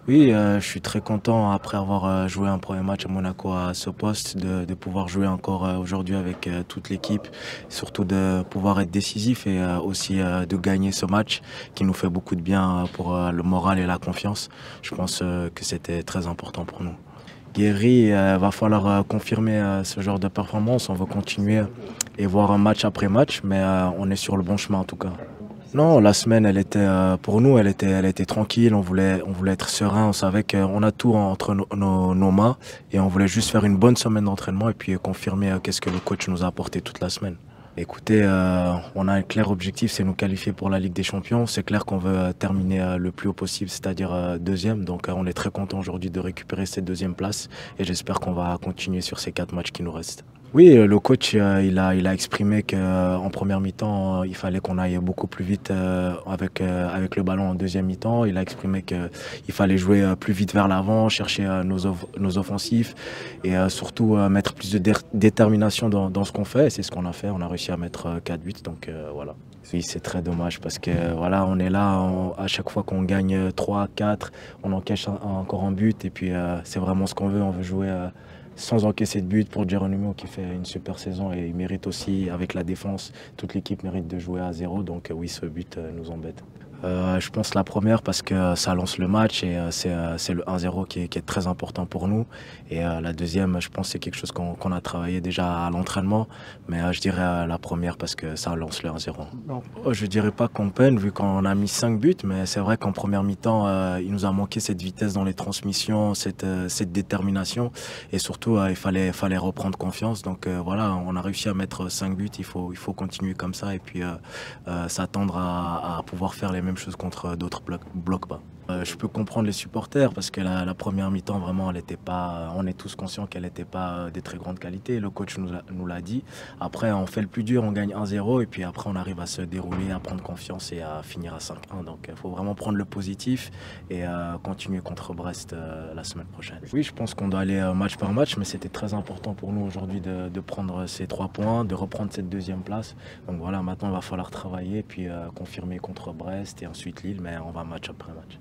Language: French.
Oui, je suis très content après avoir joué un premier match à Monaco à ce poste, de pouvoir jouer encore aujourd'hui avec toute l'équipe, surtout de pouvoir être décisif et aussi de gagner ce match qui nous fait beaucoup de bien pour le moral et la confiance. Je pense que c'était très important pour nous. Guéry, va falloir confirmer ce genre de performance. On va continuer et voir un match après match, mais on est sur le bon chemin en tout cas. Non, la semaine, elle était pour nous, elle était tranquille. On voulait être serein. On savait qu'on a tout entre nos mains et on voulait juste faire une bonne semaine d'entraînement et puis confirmer qu'est-ce que le coach nous a apporté toute la semaine. Écoutez, on a un clair objectif, c'est nous qualifier pour la Ligue des Champions. C'est clair qu'on veut terminer le plus haut possible, c'est-à-dire deuxième. Donc, on est très content aujourd'hui de récupérer cette deuxième place et j'espère qu'on va continuer sur ces 4 matchs qui nous restent. Oui, le coach, il a exprimé qu'en première mi-temps, il fallait qu'on aille beaucoup plus vite avec le ballon en deuxième mi-temps. Il a exprimé qu'il fallait jouer plus vite vers l'avant, chercher nos offensifs et surtout mettre plus de détermination dans ce qu'on fait. Et c'est ce qu'on a fait. On a réussi à mettre 4 buts. Donc voilà. Oui, c'est très dommage parce que voilà, on est là à chaque fois qu'on gagne 3, 4, on encaisse encore un but. Et puis c'est vraiment ce qu'on veut. On veut jouer sans encaisser de but pour Geronimo qui fait une super saison et il mérite aussi, avec la défense, toute l'équipe mérite de jouer à zéro. Donc oui, ce but nous embête. Je pense la première parce que ça lance le match et c'est le 1-0 qui est très important pour nous. Et la deuxième, je pense que c'est quelque chose qu'on a travaillé déjà à l'entraînement. Mais je dirais la première parce que ça lance le 1-0. Oh, je dirais pas qu'on peine vu qu'on a mis 5 buts, mais c'est vrai qu'en première mi-temps, il nous a manqué cette vitesse dans les transmissions, cette détermination. Et surtout, fallait reprendre confiance. Donc voilà, on a réussi à mettre 5 buts. Il faut continuer comme ça et puis s'attendre à pouvoir faire les mêmes choses contre d'autres blocs bas. Je peux comprendre les supporters parce que la première mi-temps, vraiment, elle était pas, on est tous conscients qu'elle n'était pas des très grandes qualités. Le coach nous l'a dit. Après, on fait le plus dur, on gagne 1-0 et puis après, on arrive à se dérouler, à prendre confiance et à finir à 5-1. Donc, il faut vraiment prendre le positif et continuer contre Brest la semaine prochaine. Oui, je pense qu'on doit aller match par match, mais c'était très important pour nous aujourd'hui de prendre ces 3 points, de reprendre cette deuxième place. Donc voilà, maintenant, il va falloir travailler et puis confirmer contre Brest et ensuite Lille, mais on va match après match.